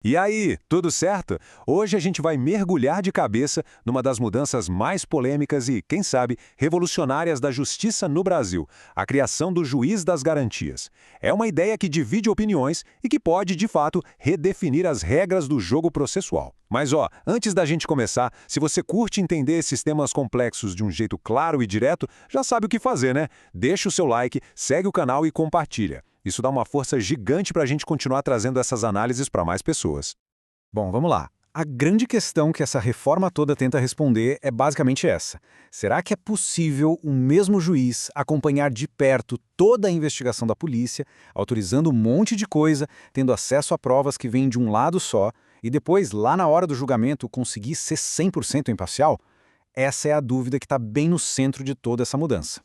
E aí, tudo certo? Hoje a gente vai mergulhar de cabeça numa das mudanças mais polêmicas e, quem sabe, revolucionárias da justiça no Brasil, a criação do juiz das garantias. É uma ideia que divide opiniões e que pode, de fato, redefinir as regras do jogo processual. Mas antes da gente começar, se você curte entender esses temas complexos de um jeito claro e direto, já sabe o que fazer, né? Deixa o seu like, segue o canal e compartilha. Isso dá uma força gigante para a gente continuar trazendo essas análises para mais pessoas. Bom, vamos lá. A grande questão que essa reforma toda tenta responder é basicamente essa. Será que é possível um mesmo juiz acompanhar de perto toda a investigação da polícia, autorizando um monte de coisa, tendo acesso a provas que vêm de um lado só, e depois, lá na hora do julgamento, conseguir ser 100% imparcial? Essa é a dúvida que está bem no centro de toda essa mudança.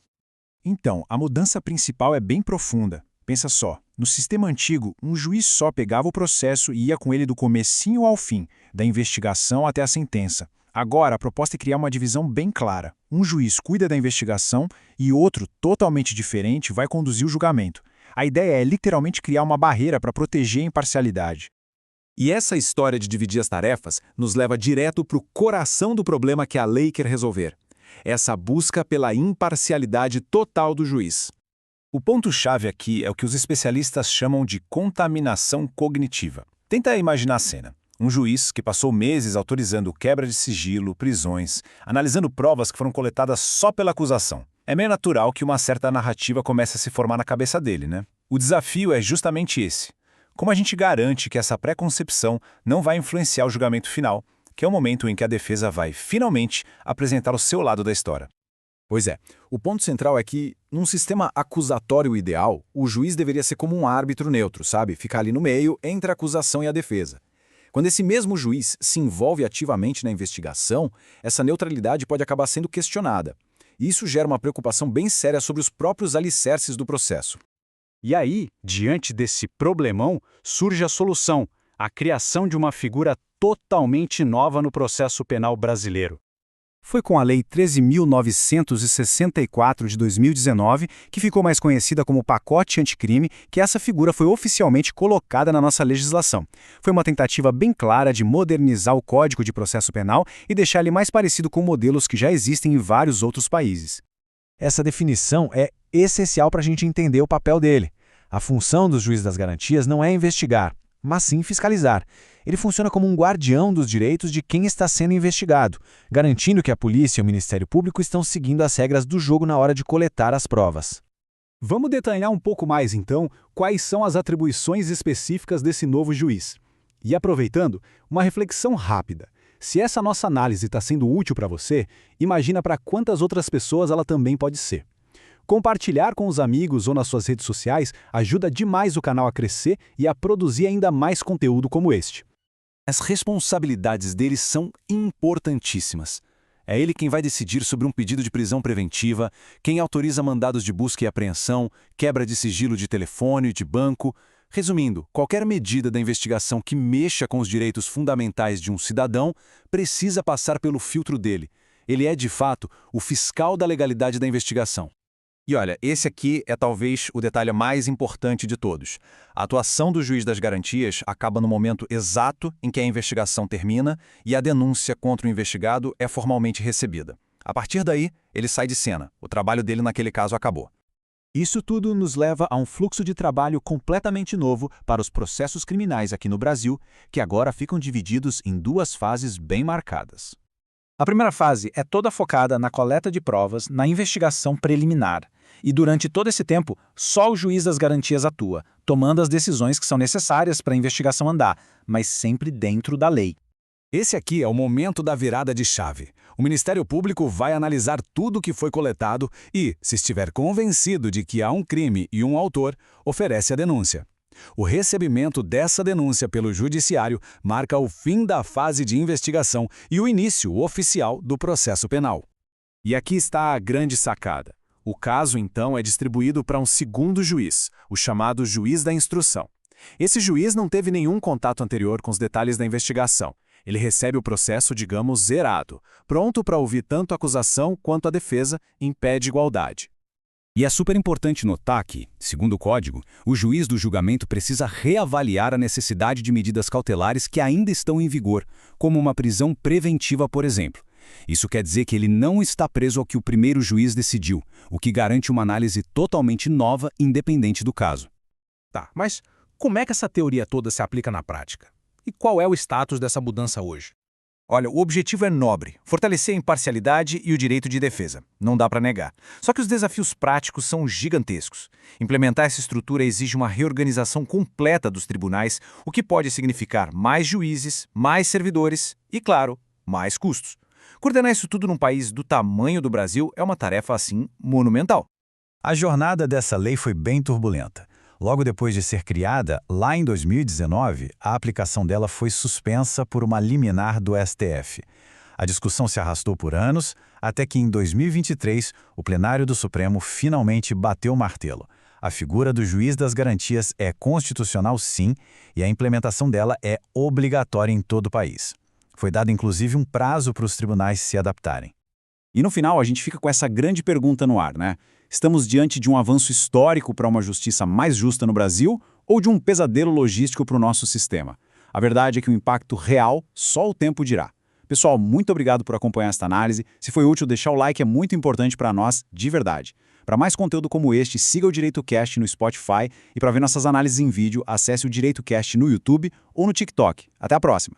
Então, a mudança principal é bem profunda. Pensa só, no sistema antigo, um juiz só pegava o processo e ia com ele do comecinho ao fim, da investigação até a sentença. Agora, a proposta é criar uma divisão bem clara. Um juiz cuida da investigação e outro, totalmente diferente, vai conduzir o julgamento. A ideia é literalmente criar uma barreira para proteger a imparcialidade. E essa história de dividir as tarefas nos leva direto para o coração do problema que a lei quer resolver. Essa busca pela imparcialidade total do juiz. O ponto-chave aqui é o que os especialistas chamam de contaminação cognitiva. Tenta imaginar a cena. Um juiz que passou meses autorizando quebra de sigilo, prisões, analisando provas que foram coletadas só pela acusação. É meio natural que uma certa narrativa comece a se formar na cabeça dele, né? O desafio é justamente esse. Como a gente garante que essa pré-concepção não vai influenciar o julgamento final, que é o momento em que a defesa vai, finalmente, apresentar o seu lado da história? Pois é, o ponto central é que, num sistema acusatório ideal, o juiz deveria ser como um árbitro neutro, sabe? Ficar ali no meio, entre a acusação e a defesa. Quando esse mesmo juiz se envolve ativamente na investigação, essa neutralidade pode acabar sendo questionada. E isso gera uma preocupação bem séria sobre os próprios alicerces do processo. E aí, diante desse problemão, surge a solução, a criação de uma figura totalmente nova no processo penal brasileiro. Foi com a Lei 13.964 de 2019, que ficou mais conhecida como Pacote Anticrime, que essa figura foi oficialmente colocada na nossa legislação. Foi uma tentativa bem clara de modernizar o Código de Processo Penal e deixar ele mais parecido com modelos que já existem em vários outros países. Essa definição é essencial para a gente entender o papel dele. A função do juiz das garantias não é investigar, mas sim fiscalizar. Ele funciona como um guardião dos direitos de quem está sendo investigado, garantindo que a polícia e o Ministério Público estão seguindo as regras do jogo na hora de coletar as provas. Vamos detalhar um pouco mais, então, quais são as atribuições específicas desse novo juiz. E aproveitando, uma reflexão rápida. Se essa nossa análise está sendo útil para você, imagina para quantas outras pessoas ela também pode ser. Compartilhar com os amigos ou nas suas redes sociais ajuda demais o canal a crescer e a produzir ainda mais conteúdo como este. As responsabilidades dele são importantíssimas. É ele quem vai decidir sobre um pedido de prisão preventiva, quem autoriza mandados de busca e apreensão, quebra de sigilo de telefone e de banco. Resumindo, qualquer medida da investigação que mexa com os direitos fundamentais de um cidadão precisa passar pelo filtro dele. Ele é, de fato, o fiscal da legalidade da investigação. E olha, esse aqui é talvez o detalhe mais importante de todos. A atuação do juiz das garantias acaba no momento exato em que a investigação termina e a denúncia contra o investigado é formalmente recebida. A partir daí, ele sai de cena. O trabalho dele naquele caso acabou. Isso tudo nos leva a um fluxo de trabalho completamente novo para os processos criminais aqui no Brasil, que agora ficam divididos em duas fases bem marcadas. A primeira fase é toda focada na coleta de provas, na investigação preliminar. E durante todo esse tempo, só o juiz das garantias atua, tomando as decisões que são necessárias para a investigação andar, mas sempre dentro da lei. Esse aqui é o momento da virada de chave. O Ministério Público vai analisar tudo o que foi coletado e, se estiver convencido de que há um crime e um autor, oferece a denúncia. O recebimento dessa denúncia pelo Judiciário marca o fim da fase de investigação e o início oficial do processo penal. E aqui está a grande sacada. O caso, então, é distribuído para um segundo juiz, o chamado juiz da instrução. Esse juiz não teve nenhum contato anterior com os detalhes da investigação. Ele recebe o processo, digamos, zerado, pronto para ouvir tanto a acusação quanto a defesa, em pé de igualdade. E é super importante notar que, segundo o Código, o juiz do julgamento precisa reavaliar a necessidade de medidas cautelares que ainda estão em vigor, como uma prisão preventiva, por exemplo. Isso quer dizer que ele não está preso ao que o primeiro juiz decidiu, o que garante uma análise totalmente nova, independente do caso. Tá, mas como é que essa teoria toda se aplica na prática? E qual é o status dessa mudança hoje? Olha, o objetivo é nobre, fortalecer a imparcialidade e o direito de defesa, não dá para negar. Só que os desafios práticos são gigantescos. Implementar essa estrutura exige uma reorganização completa dos tribunais, o que pode significar mais juízes, mais servidores e, claro, mais custos. Coordenar isso tudo num país do tamanho do Brasil é uma tarefa, assim, monumental. A jornada dessa lei foi bem turbulenta. Logo depois de ser criada, lá em 2019, a aplicação dela foi suspensa por uma liminar do STF. A discussão se arrastou por anos, até que em 2023, o plenário do Supremo finalmente bateu o martelo. A figura do juiz das garantias é constitucional, sim, e a implementação dela é obrigatória em todo o país. Foi dado inclusive um prazo para os tribunais se adaptarem. E no final a gente fica com essa grande pergunta no ar, né? Estamos diante de um avanço histórico para uma justiça mais justa no Brasil ou de um pesadelo logístico para o nosso sistema? A verdade é que o impacto real só o tempo dirá. Pessoal, muito obrigado por acompanhar esta análise. Se foi útil, deixar o like é muito importante para nós, de verdade. Para mais conteúdo como este, siga o DireitoCast no Spotify e para ver nossas análises em vídeo, acesse o DireitoCast no YouTube ou no TikTok. Até a próxima!